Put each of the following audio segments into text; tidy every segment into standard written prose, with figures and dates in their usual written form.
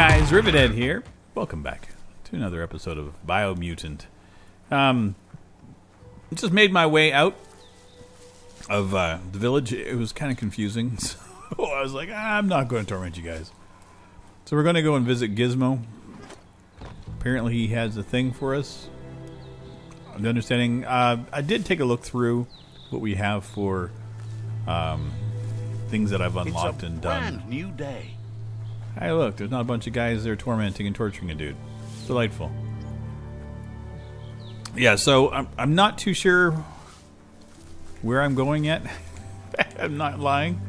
guys, Rivethead here. Welcome back to another episode of BIOMUTANT. Just made my way out of the village. It was kind of confusing, so I was like, I'm not going to torment you guys. So we're going to go and visit Gizmo. Apparently he has a thing for us. I'm understanding. I did take a look through what we have for things that I've unlocked and done. It's a brand new day. Hey, look, there's not a bunch of guys there tormenting and torturing a dude. It's delightful. Yeah, so I'm not too sure where I'm going yet. I'm not lying.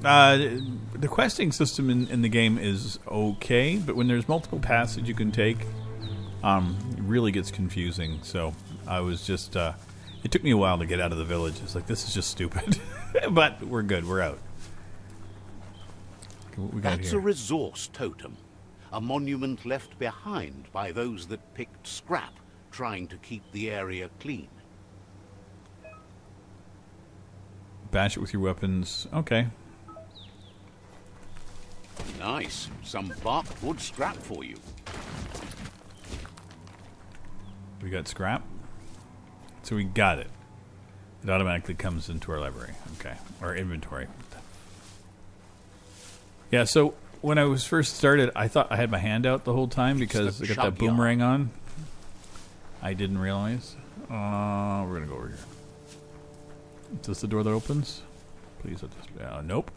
The questing system in the game is okay, but when there's multiple paths that you can take, it really gets confusing. So I was just... it took me a while to get out of the village. It's like, this is just stupid. But we're good. We're out. What we got That's here? a resource totem. A monument left behind by those that picked scrap, trying to keep the area clean. Bash it with your weapons. Okay. Nice. Some bark wood scrap for you. We got scrap. So we got it. It automatically comes into our library. Okay. Our inventory. Yeah, so when I was first started, I thought I had my hand out the whole time because I got that boomerang on. I didn't realize. We're going to go over here. Is this the door that opens? Please let this... nope.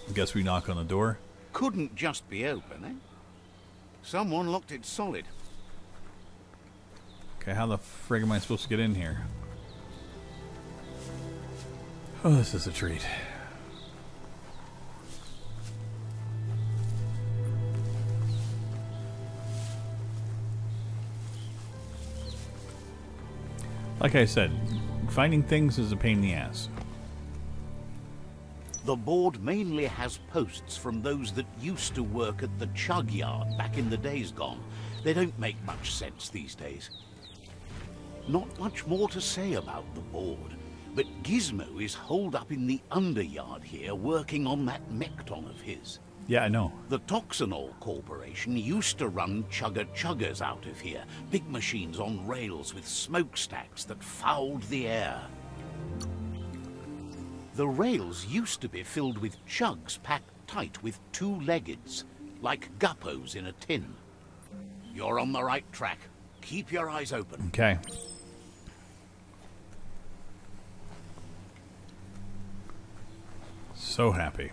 I guess we knock on the door. Couldn't just be open, eh? Someone locked it solid. Okay, how the frig am I supposed to get in here? Oh, this is a treat. Like I said, finding things is a pain in the ass. The board mainly has posts from those that used to work at the chug yard back in the days gone. They don't make much sense these days. Not much more to say about the board, but Gizmo is holed up in the underyard here working on that Mechton of his. Yeah, I know. The Toxanol Corporation used to run chugger-chuggers out of here, big machines on rails with smokestacks that fouled the air. The rails used to be filled with chugs packed tight with two-leggeds, like guppos in a tin. You're on the right track. Keep your eyes open. Okay. So happy.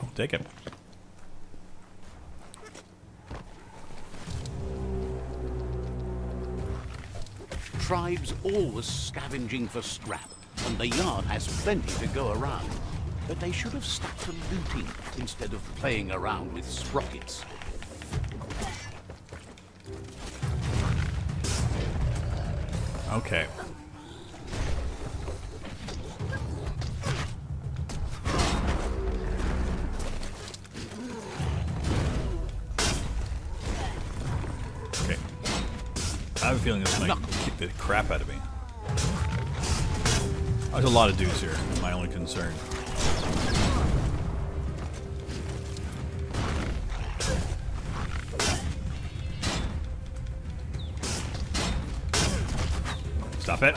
I'll take it. Tribes always scavenging for scrap, and the yard has plenty to go around. But they should have stuck to looting instead of playing around with sprockets. Okay. Okay. I have a feeling this might kick the crap out of me. There's a lot of dudes here. My only concern. Stop it.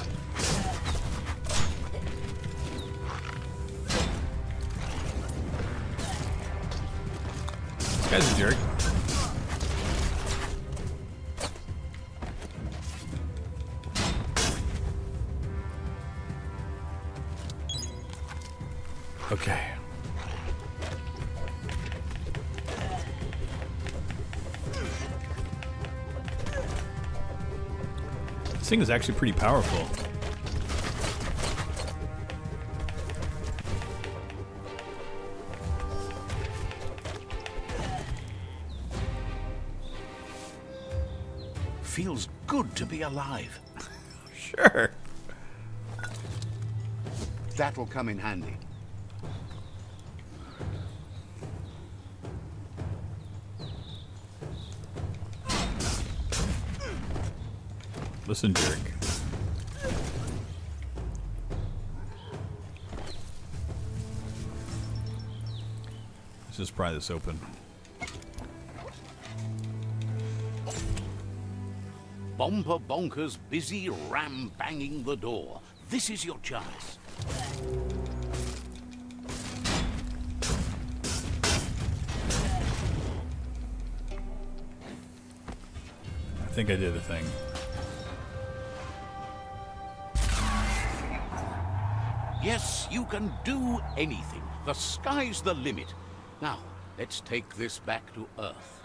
This guy's a jerk. Okay. This thing is actually pretty powerful. Feels good to be alive. Sure. That'll come in handy. Listen, jerk. Let's just pry this open. Bomber Bonker's busy ram-banging the door. This is your chance. I think I did a thing. Yes, you can do anything. The sky's the limit. Now, let's take this back to Earth.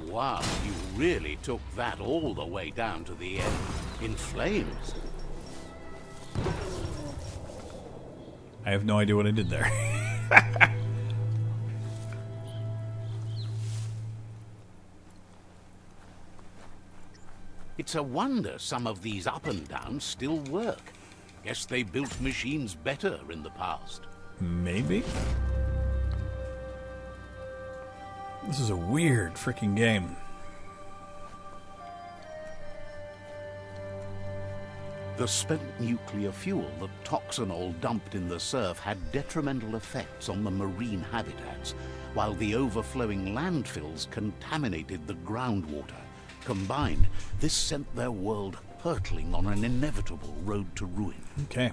Wow, you really took that all the way down to the end. In flames. I have no idea what I did there. It's a wonder some of these up and downs still work. Guess they built machines better in the past. Maybe? This is a weird freaking game. The spent nuclear fuel that Toxanol dumped in the surf had detrimental effects on the marine habitats, while the overflowing landfills contaminated the groundwater. Combined, this sent their world hurtling on an inevitable road to ruin. Okay.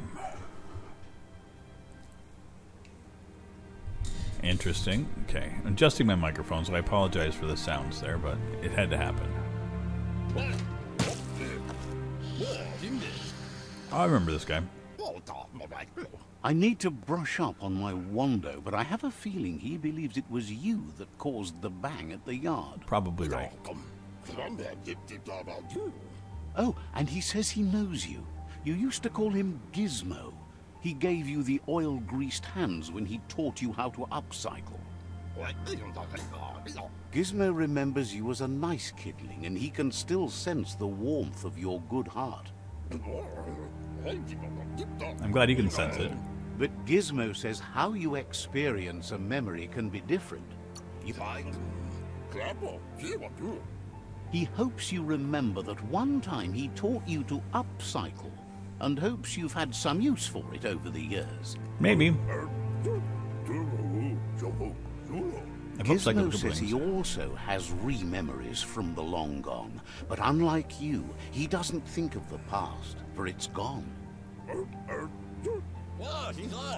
Interesting. Okay. I'm adjusting my microphone, so I apologize for the sounds there, but it had to happen. Oh, I remember this guy. I need to brush up on my Wando, but I have a feeling he believes it was you that caused the bang at the yard. Probably right. Oh, and he says he knows you. You used to call him Gizmo. He gave you the oil-greased hands when he taught you how to upcycle. Gizmo remembers you as a nice kidling, and he can still sense the warmth of your good heart. I'm glad you can sense it. But Gizmo says how you experience a memory can be different. He hopes you remember that one time he taught you to upcycle, and hopes you've had some use for it over the years. Maybe. Gizmo says he also has re-memories from the long gone, but unlike you, he doesn't think of the past, for it's gone.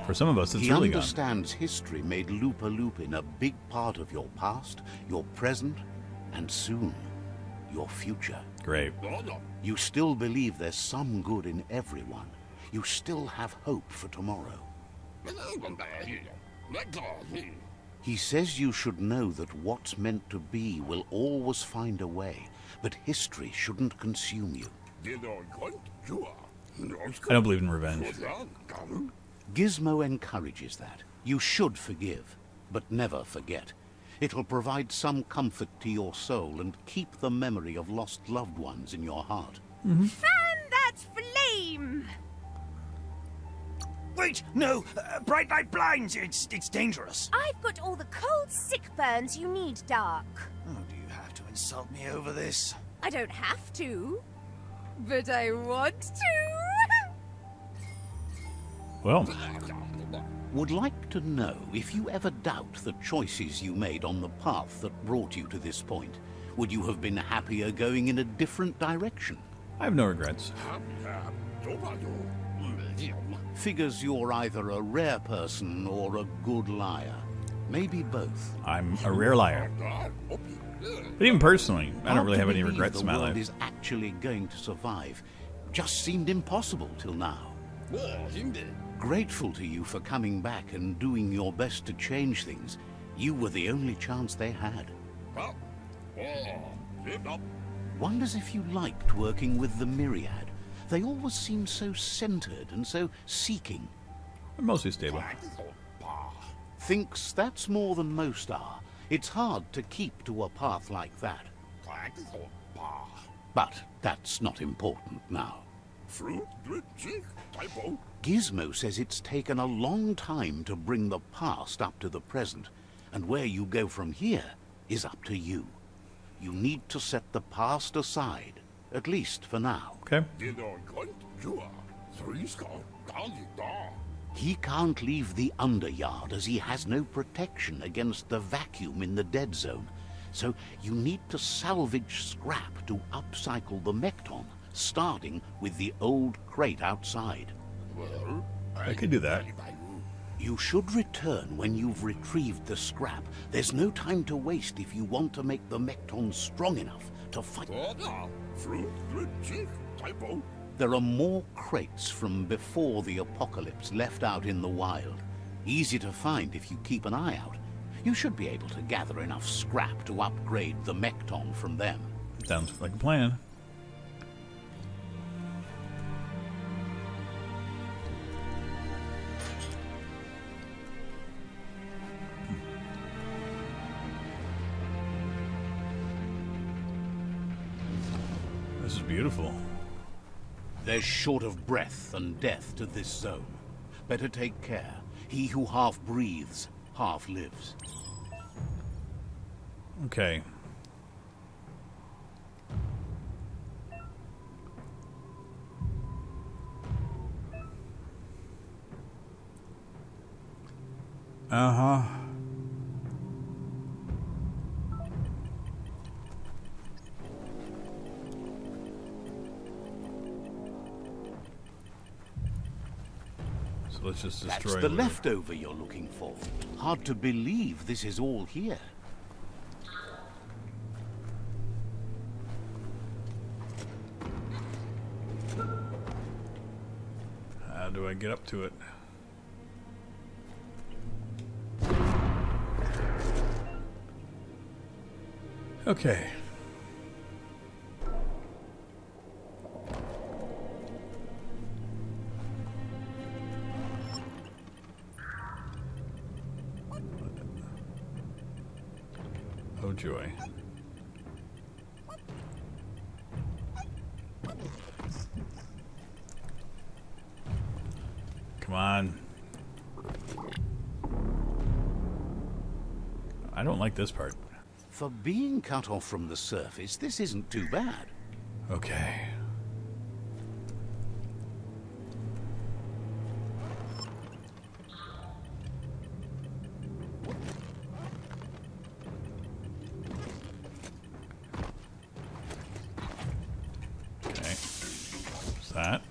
For some of us, it's he really understands history made Loopa Loopin a big part of your past, your present, and soon, your future. Great. You still believe there's some good in everyone. You still have hope for tomorrow. He says you should know that what's meant to be will always find a way, but history shouldn't consume you. I don't believe in revenge. Gizmo encourages that. You should forgive, but never forget. It'll provide some comfort to your soul and keep the memory of lost loved ones in your heart. Fan that flame! Wait, no! Bright light blinds! It's dangerous! I've got all the cold sick burns you need, Dark. Oh, do you have to insult me over this? I don't have to, but I want to. Well, Would like to know if you ever doubt the choices you made on the path that brought you to this point. Would you have been happier going in a different direction? I have no regrets. Figures you're either a rare person or a good liar. Maybe both. I'm a rare liar. But even personally, I don't really have any regrets in my life. The world life. is actually going to survive. Just seemed impossible till now. Grateful to you for coming back and doing your best to change things. You were the only chance they had. Wonders if you liked working with the Myriad. They always seem so centered and so seeking. I'm mostly stable. Thinks that's more than most are. It's hard to keep to a path like that. But that's not important now. Gizmo says it's taken a long time to bring the past up to the present, and where you go from here is up to you. You need to set the past aside, at least for now. Okay. He can't leave the underyard as he has no protection against the vacuum in the dead zone. So you need to salvage scrap to upcycle the Mekton, starting with the old crate outside. Well, I could do that. You should return when you've retrieved the scrap. There's no time to waste if you want to make the Mekton strong enough to fight. There are more crates from before the apocalypse left out in the wild. Easy to find if you keep an eye out. You should be able to gather enough scrap to upgrade the Mekton from them. Sounds like a plan. This is beautiful. There's short of breath and death to this zone. Better take care. He who half breathes, half lives. Okay. Uh-huh. So let's just destroy That's the leftover you're looking for. Hard to believe this is all here. How do I get up to it? Okay. Oh joy. Come on. I don't like this part. For being cut off from the surface, this isn't too bad. Okay. Okay. What's that?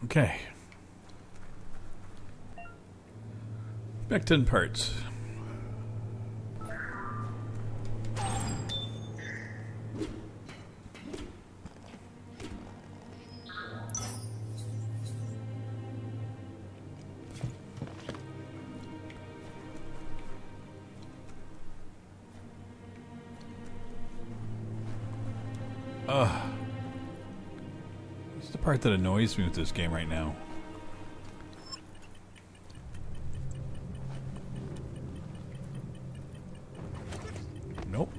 Okay. Back 10 parts. That's the part that annoys me with this game right now. Nope.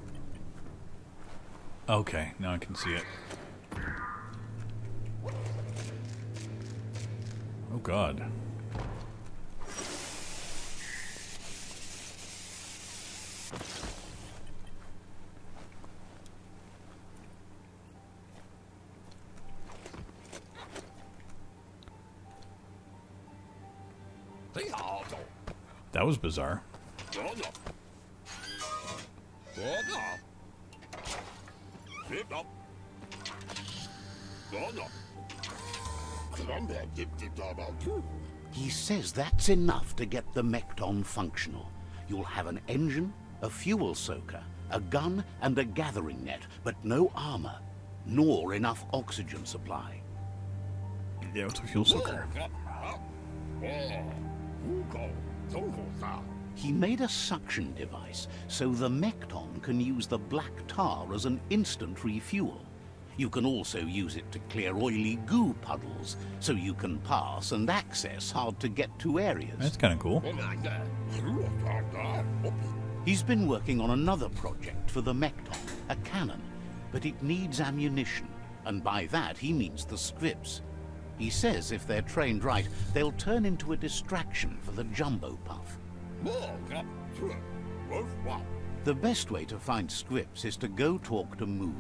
Okay, now I can see it. Oh God. That was bizarre. He says that's enough to get the Mekton functional. You'll have an engine, a fuel soaker, a gun, and a gathering net, but no armor, nor enough oxygen supply. Yeah, it's a fuel soaker. He made a suction device so the Mekton can use the black tar as an instant refuel. You can also use it to clear oily goo puddles, so you can pass and access hard-to-get-to areas. That's kind of cool. He's been working on another project for the Mekton, a cannon, but it needs ammunition, and by that he means the scripts. He says if they're trained right, they'll turn into a distraction for the jumbo puff. The best way to find scripts is to go talk to Moog.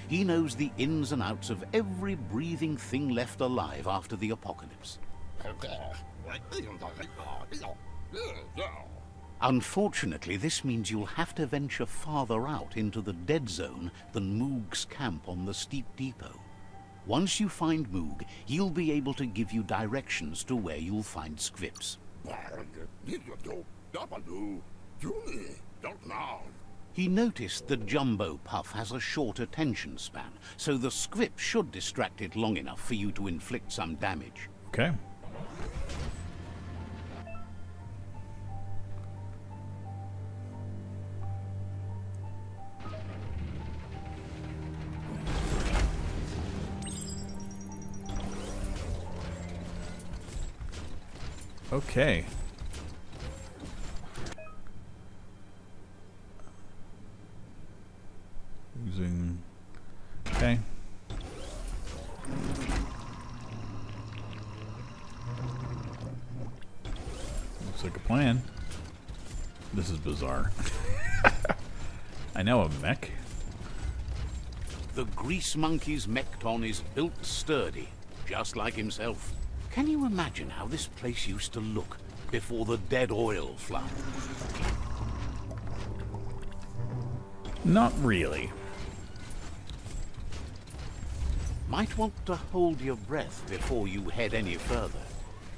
He knows the ins and outs of every breathing thing left alive after the apocalypse. Unfortunately, this means you'll have to venture farther out into the dead zone than Moog's camp on the steep depot. Once you find Moog, he'll be able to give you directions to where you'll find scripts. He noticed the jumbo puff has a short attention span, so the script should distract it long enough for you to inflict some damage. Okay. Okay. Using... Okay. Looks like a plan. This is bizarre. I know a mech. The grease monkey's mechton is built sturdy, just like himself. Can you imagine how this place used to look before the dead oil flood? Not really. Might want to hold your breath before you head any further.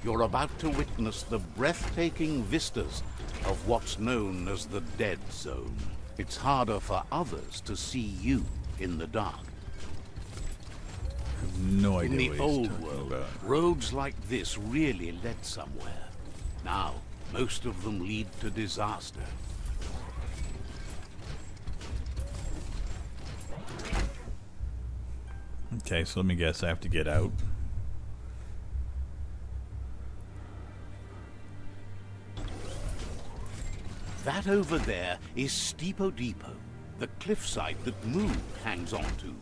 You're about to witness the breathtaking vistas of what's known as the dead zone. It's harder for others to see you in the dark. No idea In the what he's old talking world, about. roads like this really led somewhere. Now, most of them lead to disaster. Okay, so let me guess. I have to get out. That over there is Steepo Depot, the cliffside that Moog hangs on to.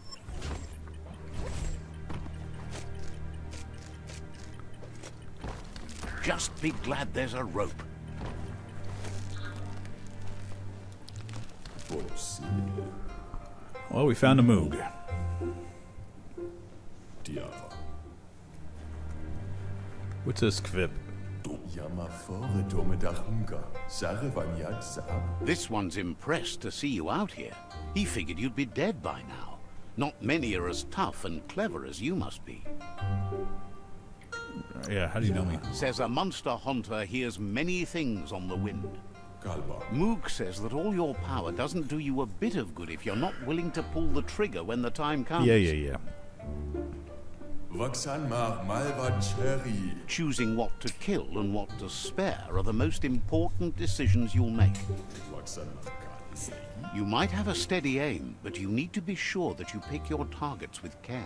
Just be glad there's a rope. Well, we found a Moog. What's this quip? This one's impressed to see you out here. He figured you'd be dead by now. Not many are as tough and clever as you must be. Yeah, how do you know me? Says a monster hunter hears many things on the wind. Moog says that all your power doesn't do you a bit of good if you're not willing to pull the trigger when the time comes. Yeah. Choosing what to kill and what to spare are the most important decisions you'll make. You might have a steady aim, but you need to be sure that you pick your targets with care.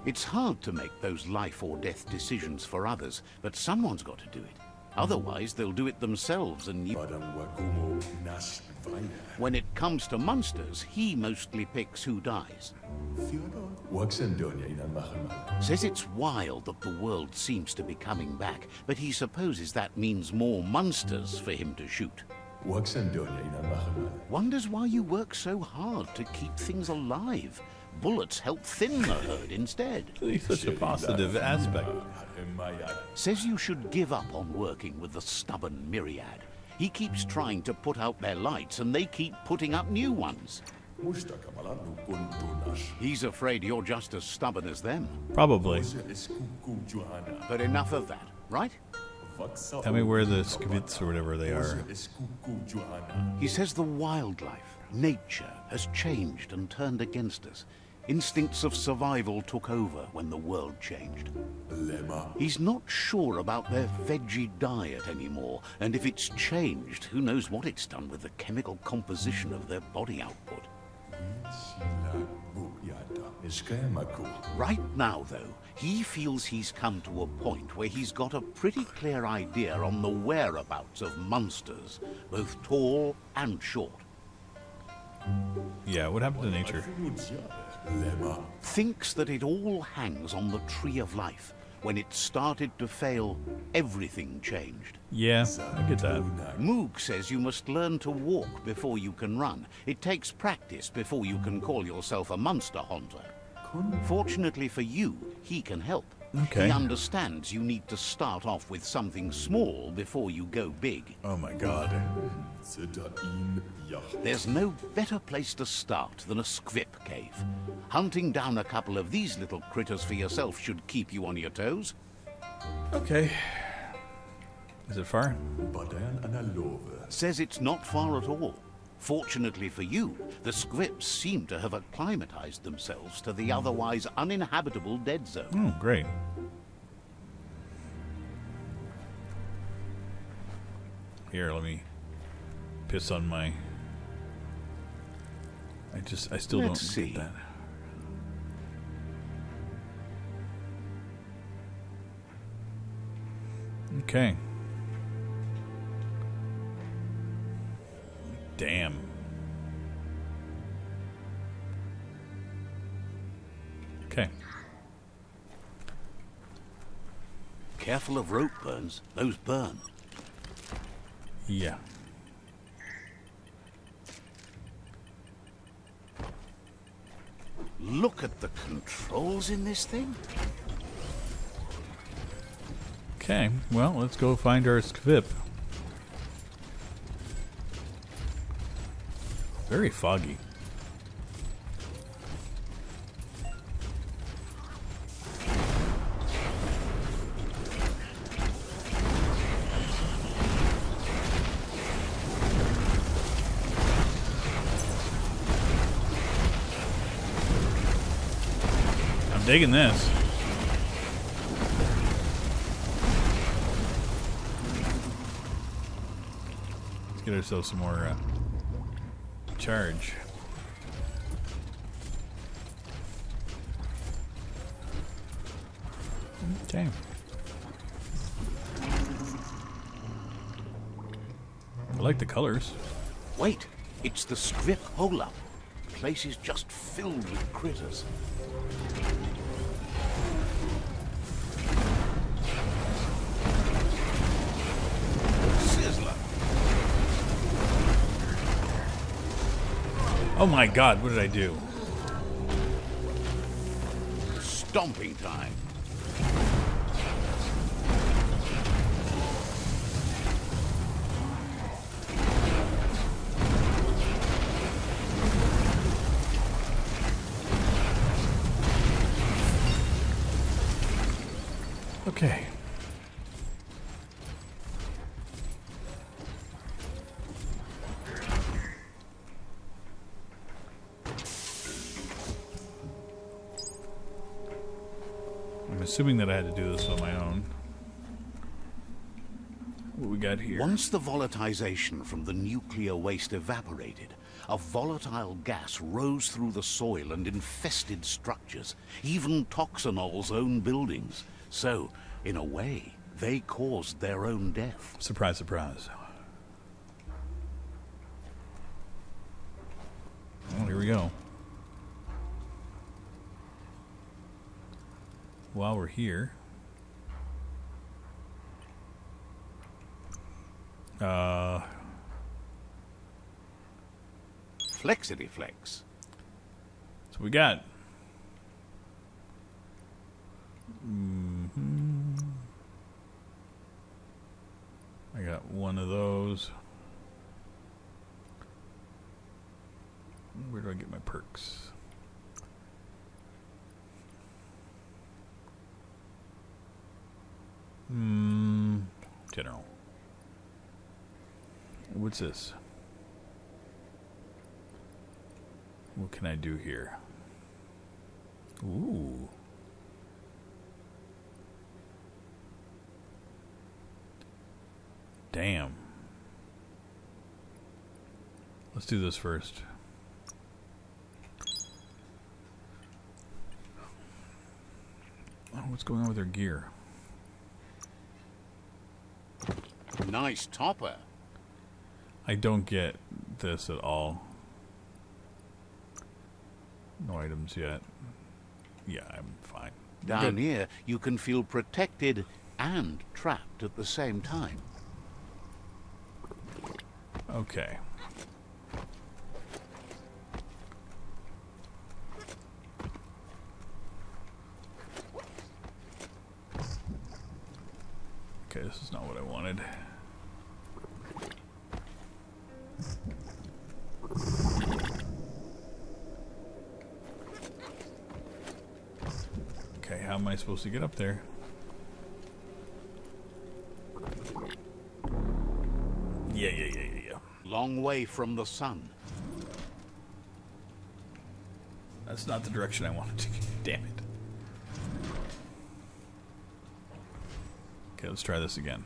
It's hard to make those life or death decisions for others, but someone's got to do it. Otherwise, they'll do it themselves and you... When it comes to monsters, he mostly picks who dies. Says it's wild that the world seems to be coming back, but he supposes that means more monsters for him to shoot. Wonders why you work so hard to keep things alive. Bullets help thin the herd instead. He's such a positive aspect. Says you should give up on working with the stubborn myriad. He keeps trying to put out their lights and they keep putting up new ones. He's afraid you're just as stubborn as them. Probably. But enough of that, right? Tell me where the skvits or whatever they are. He says the wildlife, nature, has changed and turned against us. Instincts of survival took over when the world changed. He's not sure about their veggie diet anymore, and if it's changed, who knows what it's done with the chemical composition of their body output. Right now, though, he feels he's come to a point where he's got a pretty clear idea on the whereabouts of monsters, both tall and short. Yeah, what happened to nature? Thinks that it all hangs on the tree of life. When it started to fail, everything changed. Yeah, I get that. Moog says you must learn to walk before you can run. It takes practice before you can call yourself a monster hunter. Fortunately for you, he can help. Okay. He understands you need to start off with something small before you go big. Oh my god. There's no better place to start than a squip cave. Hunting down a couple of these little critters for yourself should keep you on your toes. Okay. Is it far? Says it's not far at all. Fortunately for you, the squips seem to have acclimatized themselves to the otherwise uninhabitable dead zone. Oh, great. Here, let me piss on my... I still Let's don't see. get that. Okay. Damn. Okay. Careful of rope burns. Those burn. Yeah. Look at the controls in this thing. Okay, well, let's go find our skvip. Very foggy. I'm digging this. Let's get ourselves some more charge. Okay. I like the colors. Wait, it's the squip hole-up. The place is just filled with critters. Sizzler. Oh my god, what did I do? Stomping time. Okay. I'm assuming that I had to do this on my own. What we got here? Once the volatilization from the nuclear waste evaporated, a volatile gas rose through the soil and infested structures, even Toxanol's own buildings. So, in a way, they caused their own death. Surprise, surprise. Well, here we go. While we're here, Flexity flex. so we got. I got one of those. Where do I get my perks? General. What's this? What can I do here? Ooh. Damn. Let's do this first. Oh, what's going on with their gear? Nice topper. I don't get this at all. No items yet. Yeah, I'm fine. Down here, you can feel protected and trapped at the same time. Okay. Okay, this is not what I wanted. Okay, how am I supposed to get up there? Yeah. Long way from the sun. That's not the direction I wanted to go. Damn it. Okay, let's try this again.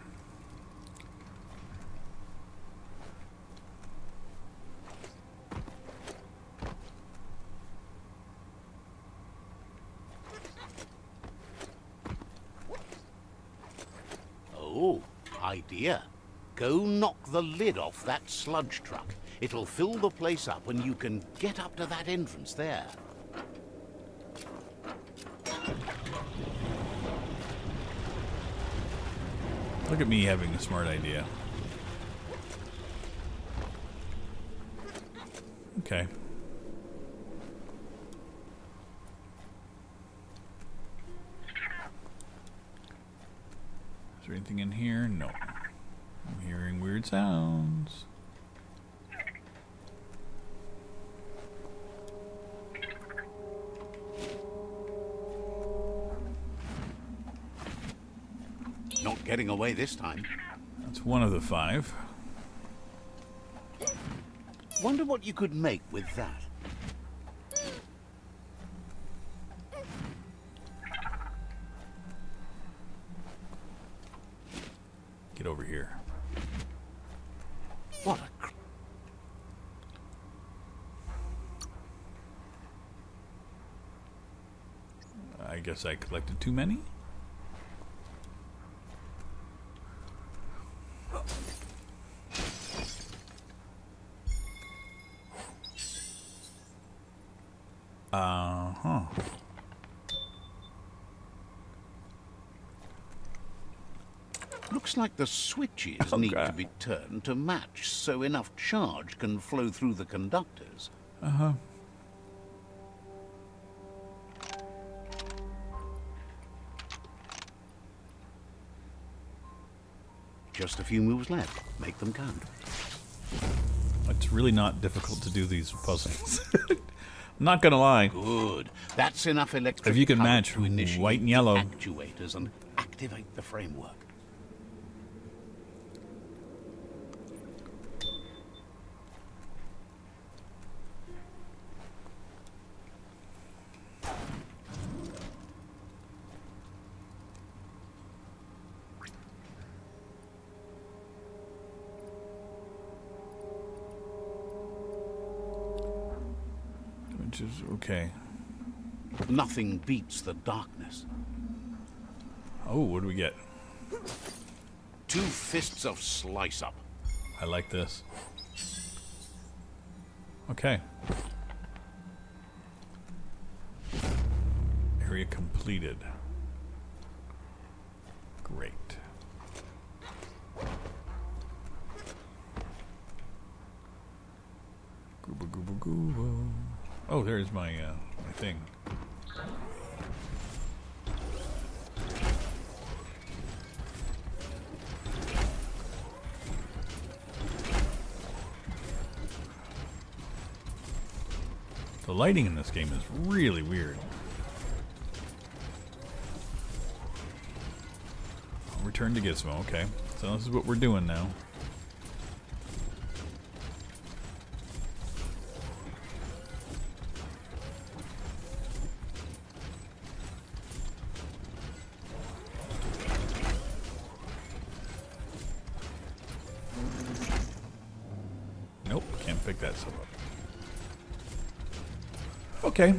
Oh, idea. Go knock the lid off that sludge truck. It'll fill the place up and you can get up to that entrance there. Look at me having a smart idea. Okay. Is there anything in here? No. I'm hearing weird sounds. Not getting away this time. That's one of the 5. Wonder what you could make with that. Get over here. What a I guess I collected too many? Uh-huh. Looks like the switches need to be turned to match so enough charge can flow through the conductors. Uh-huh. Just a few moves left. Make them count. It's really not difficult to do these puzzles. I'm not gonna lie. Good. That's enough electric If you can current match to initiate white and yellow. actuators and activate the framework. Which is okay. Nothing beats the darkness. Oh, what do we get? 2 fists of slice up. I like this. Okay. Area completed. Great. Gooba gooba gooba. Oh, there's my my thing. The lighting in this game is really weird. Return to Gizmo, okay. So this is what we're doing now. Nope, can't pick that stuff up. Okay.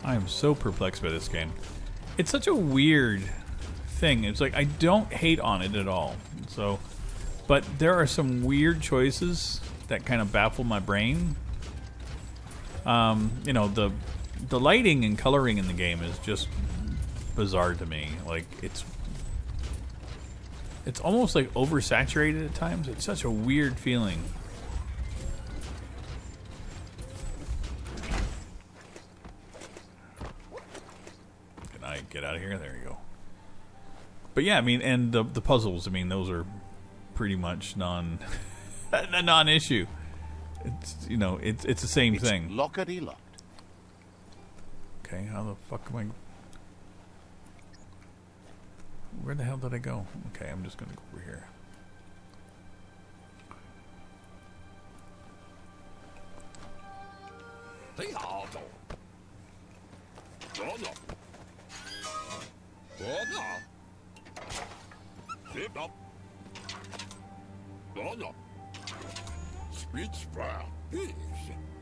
I am so perplexed by this game. It's such a weird thing. It's like I don't hate on it at all. So, but there are some weird choices that kind of baffle my brain. You know, the lighting and coloring in the game is just bizarre to me. Like it's almost like oversaturated at times. It's such a weird feeling. Can I get out of here? There you go. But yeah, I mean, and the puzzles, I mean, those are pretty much a non-issue. It's, you know, it's the same thing. Lockety locked. Okay, how the fuck am I? Where the hell did I go? Okay, I'm just gonna go over here.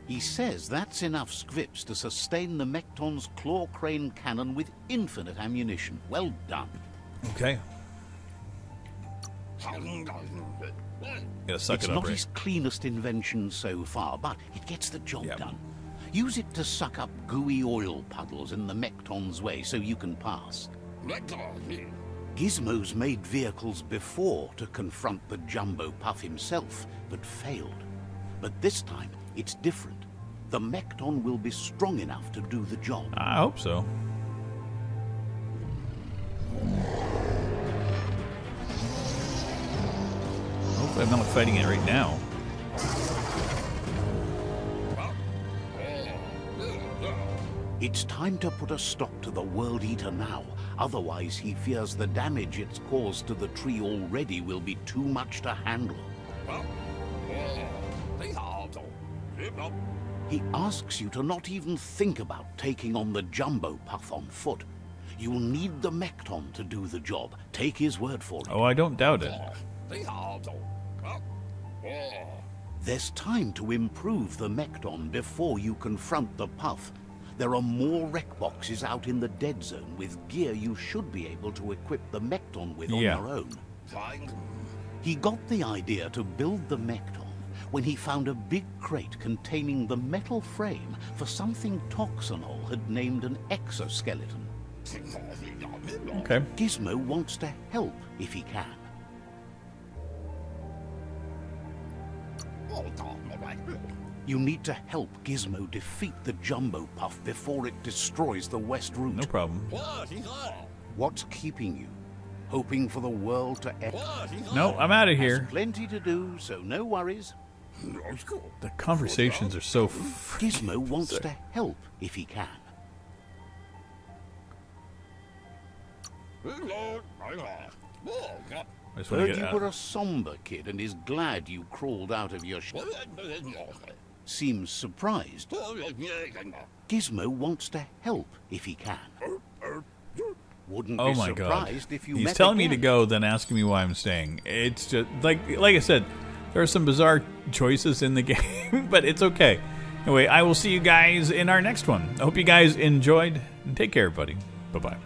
He says that's enough scripts to sustain the Mechton's claw crane cannon with infinite ammunition. Well done. Okay. Gotta suck It's it up, not right? his cleanest invention so far, but it gets the job Yep. done. Use it to suck up gooey oil puddles in the Mechton's way so you can pass. Gizmo's made vehicles before to confront the Jumbo Puff himself, but failed. But this time, it's different. The Mechton will be strong enough to do the job. I hope so. Hopefully I'm not fighting it right now. It's time to put a stop to the World Eater now. Otherwise, he fears the damage it's caused to the tree already will be too much to handle. He asks you to not even think about taking on the Jumbo Puff on foot. You'll need the Mechton to do the job. Take his word for it. Oh, I don't doubt it. There's time to improve the Mechton before you confront the Puff. There are more wreck boxes out in the dead zone with gear you should be able to equip the Mechton with on your own. He got the idea to build the Mechton when he found a big crate containing the metal frame for something Toxanol had named an exoskeleton. Okay. Gizmo wants to help if he can. You need to help Gizmo defeat the Jumbo Puff before it destroys the West Route. No problem. What's keeping you? Hoping for the world to end? No, I'm out of There's here. plenty to do, so no worries. The conversations are so Gizmo wants to help if he can. I just want to Heard get you were out. a somber kid and is glad you crawled out of your Seems surprised. Gizmo wants to help if he can. Wouldn't Oh be my god. surprised if you He's met telling me to again. go, then asking me why I'm staying. It's just like I said, there are some bizarre choices in the game, but it's okay. Anyway, I will see you guys in our next one. I hope you guys enjoyed, and take care, everybody. Bye-bye.